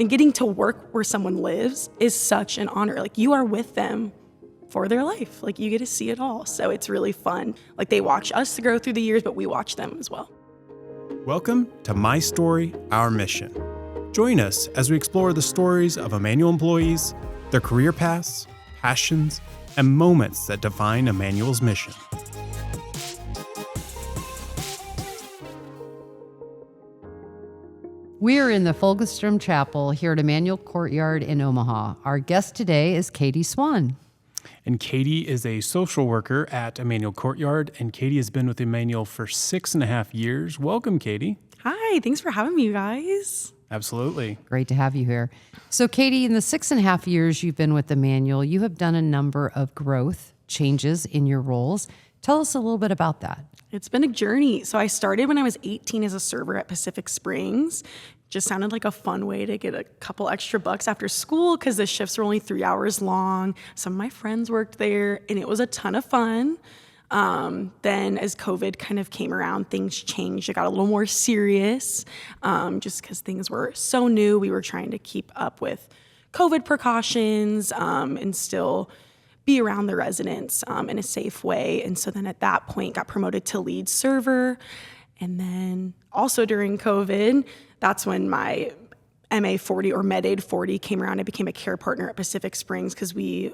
and getting to work where someone lives is such an honor. Like, you are with them for their life. Like, you get to see it all. So it's really fun. Like, they watch us grow through the years, but we watch them as well. Welcome to My Story, Our Mission. Join us as we explore the stories of Immanuel employees, their career paths, passions, and moments that define Immanuel's mission. We are in the Fulgestrom Chapel here at Immanuel Courtyard in Omaha. Our guest today is Katie Swan. And Katie is a social worker at Immanuel Courtyard, and Katie has been with Immanuel for 6.5 years. Welcome, Katie. Hi, thanks for having me, you guys. Absolutely. Great to have you here. So, Katie, in the 6.5 years you've been with Immanuel, you have done a number of growth changes in your roles. Tell us a little bit about that. It's been a journey. So I started when I was 18 as a server at Pacific Springs. Just sounded like a fun way to get a couple extra bucks after school because the shifts were only 3 hours long. Some of my friends worked there, and it was a ton of fun. Then as COVID kind of came around, things changed. It got a little more serious just because things were so new. We were trying to keep up with COVID precautions and still be around the residents in a safe way. And so then at that point got promoted to lead server. And then also during COVID, that's when my MA 40 or Med Aid 40 came around. I became a care partner at Pacific Springs because we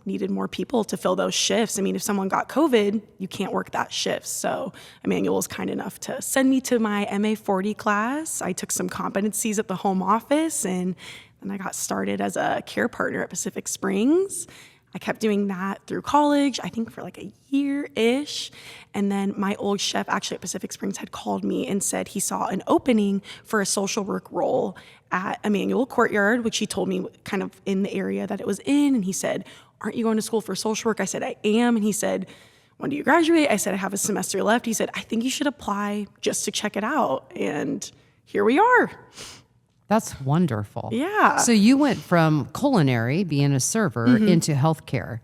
needed more people to fill those shifts. I mean, if someone got COVID, you can't work that shift. So Immanuel was kind enough to send me to my MA 40 class. I took some competencies at the home office, and then I got started as a care partner at Pacific Springs. I kept doing that through college, I think for like a year-ish. And then my old chef actually at Pacific Springs had called me and said he saw an opening for a social work role at Immanuel Courtyard, which he told me kind of in the area that it was in. And he said, "Aren't you going to school for social work?" I said, "I am." And he said, "When do you graduate?" I said, "I have a semester left." He said, "I think you should apply just to check it out." And here we are. That's wonderful. Yeah. So you went from culinary, being a server, into healthcare.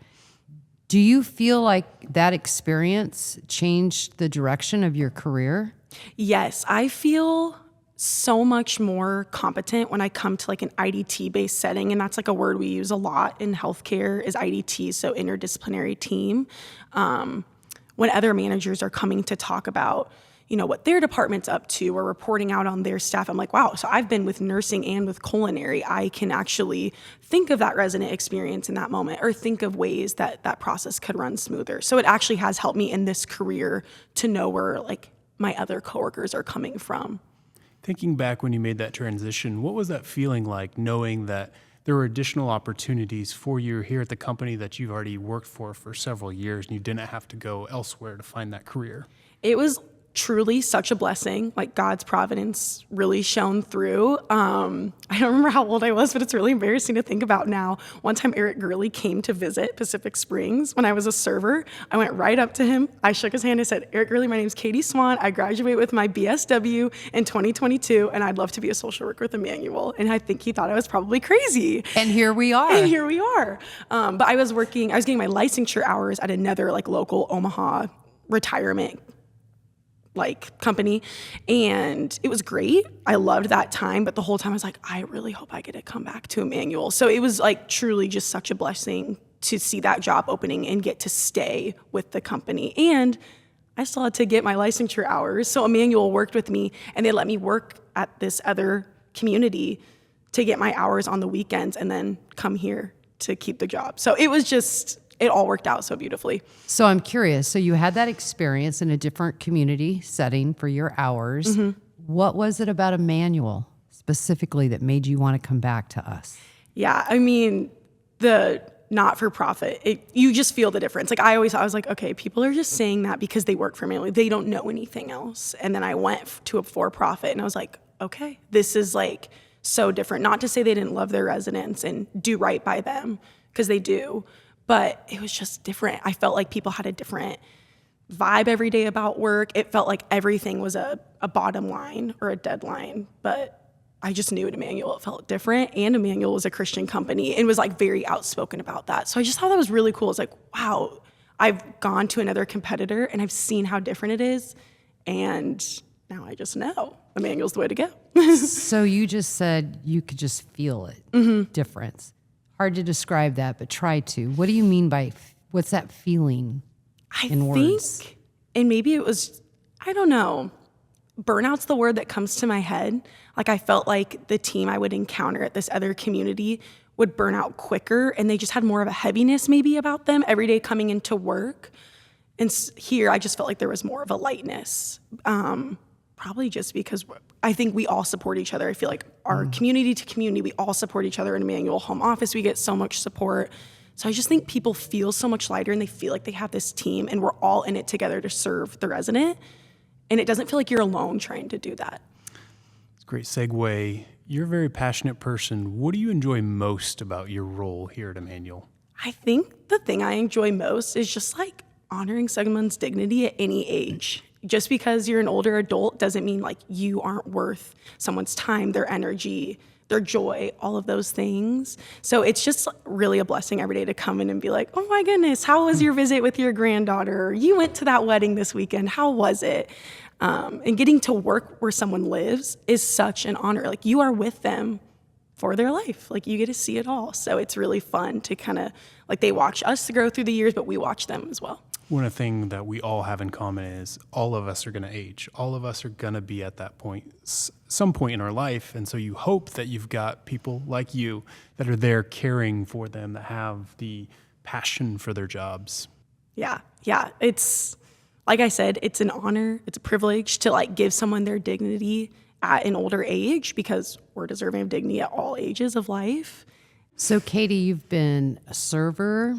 Do you feel like that experience changed the direction of your career? Yes, I feel so much more competent when I come to like an IDT-based setting, and that's like a word we use a lot in healthcare is IDT, so interdisciplinary team. When other managers are coming to talk about what their department's up to or reporting out on their staff, I'm like, wow, so I've been with nursing and with culinary. I can actually think of that resident experience in that moment or think of ways that that process could run smoother. So it actually has helped me in this career to know where like my other coworkers are coming from. Thinking back when you made that transition, what was that feeling like knowing that there were additional opportunities for you here at the company that you've already worked for several years and you didn't have to go elsewhere to find that career? It was truly such a blessing. Like God's providence really shone through. I don't remember how old I was, but it's really embarrassing to think about now. One time Eric Gurley came to visit Pacific Springs when I was a server. I went right up to him. I shook his hand. I said, "Eric Gurley, my name's Katie Swan. I graduate with my BSW in 2022, and I'd love to be a social worker with Immanuel." And I think he thought I was probably crazy. And here we are. But I was getting my licensure hours at another like local Omaha retirement company, and it was great. I loved that time, but the whole time I was like, I really hope I get to come back to Immanuel. So it was like truly just such a blessing to see that job opening and get to stay with the company. And I still had to get my licensure hours. So Immanuel worked with me, and they let me work at this other community to get my hours on the weekends and then come here to keep the job. So it all worked out so beautifully. So I'm curious. So you had that experience in a different community setting for your hours. What was it about Immanuel specifically that made you want to come back to us? Yeah, I mean, the not-for-profit, you just feel the difference. Like I was like, okay, people are just saying that because they work for Immanuel. They don't know anything else. And then I went to a for-profit and I was like, okay, this is like so different. Not to say they didn't love their residents and do right by them, because they do. But it was just different. I felt like people had a different vibe every day about work. It felt like everything was a bottom line or a deadline. But I just knew at Immanuel it felt different. And Immanuel was a Christian company and was like very outspoken about that. So I just thought that was really cool. It's like, wow, I've gone to another competitor and I've seen how different it is. And now I just know Immanuel's the way to go. So you just said you could just feel it, difference. Hard to describe that, but try to. What do you mean by, what's that feeling in words? Think, and maybe it was, I don't know, burnout's the word that comes to my head. Like I felt like the team I would encounter at this other community would burn out quicker, and they just had more of a heaviness maybe about them every day coming into work. And here I just felt like there was more of a lightness. Probably just because I think we all support each other. I feel like our community to community, we all support each other. In Immanuel Home Office, we get so much support. So I just think people feel so much lighter, and they feel like they have this team, and we're all in it together to serve the resident. And it doesn't feel like you're alone trying to do that. It's a great segue. You're a very passionate person. What do you enjoy most about your role here at Immanuel? I think the thing I enjoy most is just like honoring someone's dignity at any age. Just because you're an older adult doesn't mean like you aren't worth someone's time, their energy, their joy, all of those things. So it's just really a blessing every day to come in and be like, oh my goodness, how was your visit with your granddaughter? You went to that wedding this weekend. How was it? And getting to work where someone lives is such an honor. Like you are with them for their life. Like you get to see it all. So it's really fun to kind of like they watch us grow through the years, but we watch them as well. One thing that we all have in common is all of us are going to age. All of us are going to be at that point, some point in our life. And so you hope that you've got people like you that are there caring for them, that have the passion for their jobs. Yeah. It's, like I said, it's an honor. It's a privilege to like give someone their dignity at an older age, because we're deserving of dignity at all ages of life. So Katie, you've been a server,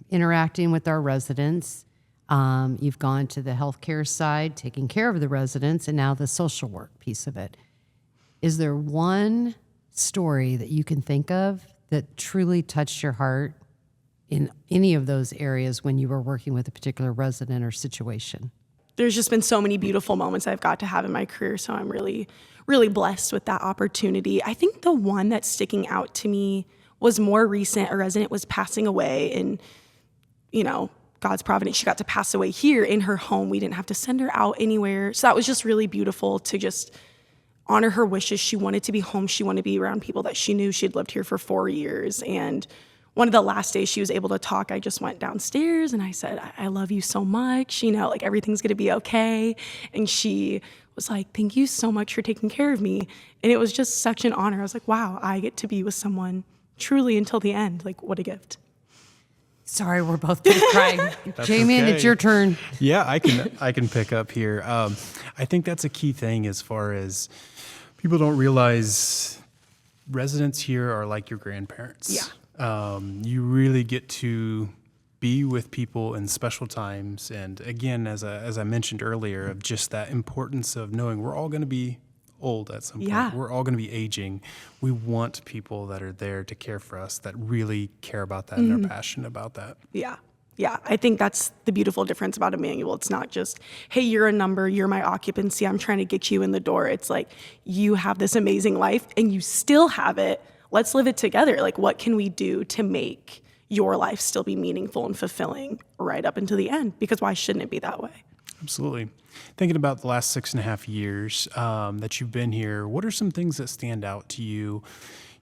interacting with our residents. You've gone to the healthcare side, taking care of the residents, and now the social work piece of it. Is there one story that you can think of that truly touched your heart in any of those areas when you were working with a particular resident or situation? There's just been so many beautiful moments I've got to have in my career, so I'm really, really blessed with that opportunity. I think the one that's sticking out to me was more recent. A resident was passing away, and, you know, God's providence, she got to pass away here in her home. We didn't have to send her out anywhere. So that was just really beautiful to just honor her wishes. She wanted to be home. She wanted to be around people that she knew. She'd lived here for 4 years. And one of the last days she was able to talk, I just went downstairs and I said, I love you so much. You know, like everything's going to be okay. And she was like, thank you so much for taking care of me. And it was just such an honor. I was like, wow, I get to be with someone truly until the end. Like, what a gift. Sorry, we're both going to cry. Jameon, okay. It's your turn. Yeah, I can pick up here. I think that's a key thing as far as people don't realize residents here are like your grandparents. Yeah. You really get to be with people in special times. And again, as I mentioned earlier, of just that importance of knowing we're all going to be old at some point. Yeah. We're all going to be aging. We want people that are there to care for us, that really care about that and are passionate about that. Yeah. I think that's the beautiful difference about Immanuel. It's not just, hey, you're a number, you're my occupancy, I'm trying to get you in the door. It's like, you have this amazing life and you still have it. Let's live it together. Like, what can we do to make your life still be meaningful and fulfilling right up until the end? Because why shouldn't it be that way? Absolutely. Thinking about the last 6.5 years that you've been here, what are some things that stand out to you?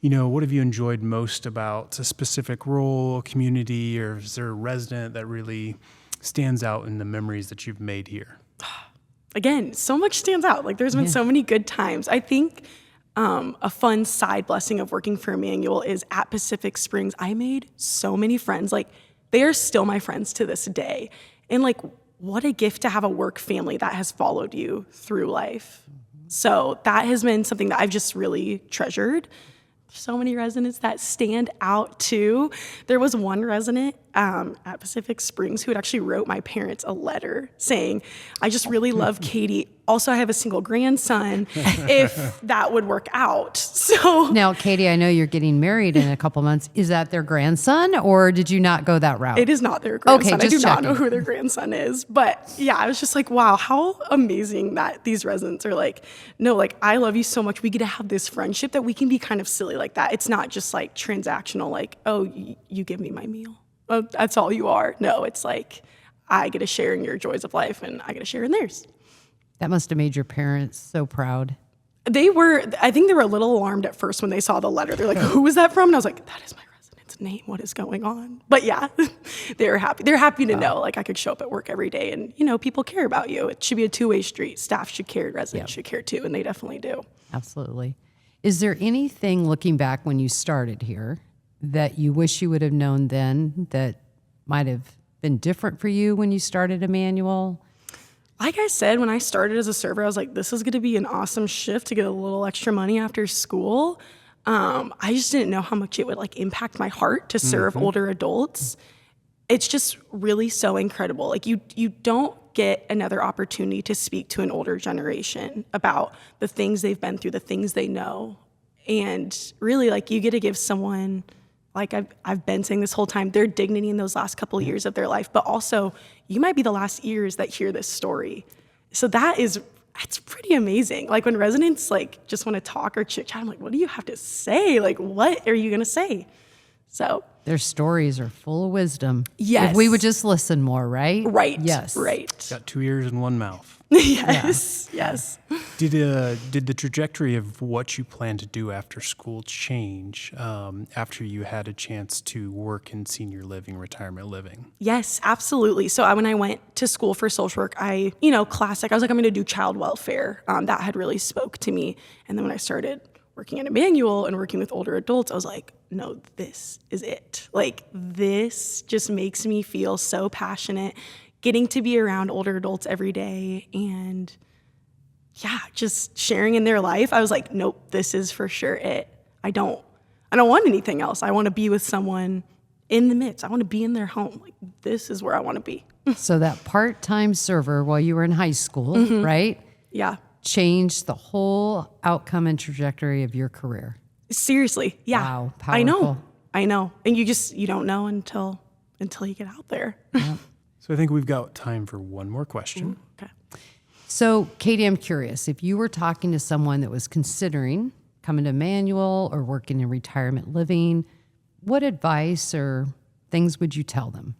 You know, what have you enjoyed most about a specific role, community, or is there a resident that really stands out in the memories that you've made here? Again, so much stands out. Like, there's been so many good times. I think a fun side blessing of working for Immanuel is at Pacific Springs, I made so many friends. Like, they are still my friends to this day. And like, what a gift to have a work family that has followed you through life. So that has been something that I've just really treasured. So many residents that stand out too. There was one resident at Pacific Springs who had actually wrote my parents a letter saying, I just really love Katie. Also, I have a single grandson, if that would work out. So Now, Katie, I know you're getting married in a couple months. Is that their grandson, or did you not go that route? it is not their grandson. Okay, I do just not know checking. who their grandson is. But yeah, I was just like, wow, how amazing that these residents are like, no, like, I love you so much. We get to have this friendship that we can be kind of silly like that. It's not just like transactional, like, oh, you give me my meal. Oh, that's all you are. No, it's like, I get to share in your joys of life and I get to share in theirs. That must have made your parents so proud. I think they were a little alarmed at first when they saw the letter. They're like, who was that from? And I was like, that is my resident's name. What is going on? But yeah, they were happy. They're happy to know, like, I could show up at work every day and, people care about you. It should be a two-way street. Staff should care, residents should care too, and they definitely do. Absolutely. Is there anything looking back when you started here that you wish you would have known then that might have been different for you when you started Immanuel? Like I said, when I started as a server, I was like, this is going to be an awesome shift to get a little extra money after school. I just didn't know how much it would like impact my heart to serve older adults. It's just really so incredible. Like you don't get another opportunity to speak to an older generation about the things they've been through, the things they know. And really, like, you get to give someone, like I've been saying this whole time, their dignity in those last couple of years of their life, but also you might be the last ears that hear this story. So that's pretty amazing. Like when residents like just want to talk or chit chat, I'm like, what do you have to say? Like, what are you going to say? So their stories are full of wisdom. Yes. If we would just listen more, right? Right. Yes. Right. Got 2 ears and 1 mouth. Yes. Yeah. Yes. Did the trajectory of what you plan to do after school change after you had a chance to work in senior living, retirement living? Yes, absolutely. So when I went to school for social work, classic, I was like, I'm going to do child welfare. That had really spoke to me. And then when I started working at Immanuel and working with older adults, I was like, no, this is it. Like, this just makes me feel so passionate, getting to be around older adults every day and just sharing in their life. I was like, nope, this is for sure it. I don't want anything else. I want to be with someone in the midst. I want to be in their home. Like, this is where I want to be. So that part-time server while you were in high school, right? Yeah. Changed the whole outcome and trajectory of your career. Seriously. Yeah. Wow. Powerful. I know. And you don't know until you get out there. Yep. So I think we've got time for one more question. Okay. So, Katie, I'm curious, if you were talking to someone that was considering coming to Immanuel or working in retirement living, what advice or things would you tell them?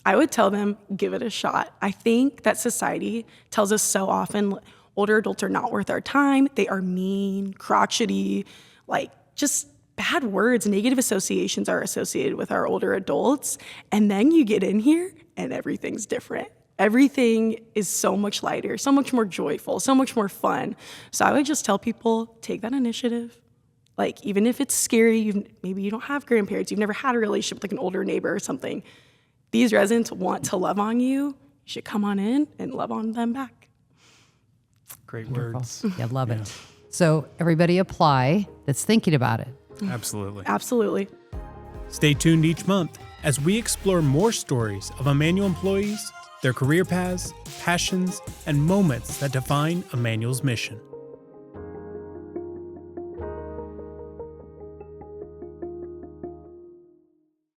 I would tell them, give it a shot. I think that society tells us so often older adults are not worth our time. They are mean, crotchety, like just bad words, negative associations are associated with our older adults. And then you get in here and everything's different. Everything is so much lighter, so much more joyful, so much more fun. So I would just tell people, take that initiative. Like, even if it's scary, maybe you don't have grandparents, you've never had a relationship with like an older neighbor or something. These residents want to love on you. You should come on in and love on them back. Great Wonderful. words. Yeah, love it. So everybody apply that's thinking about it. Absolutely. Absolutely. Stay tuned each month as we explore more stories of Immanuel employees, their career paths, passions, and moments that define Immanuel's mission.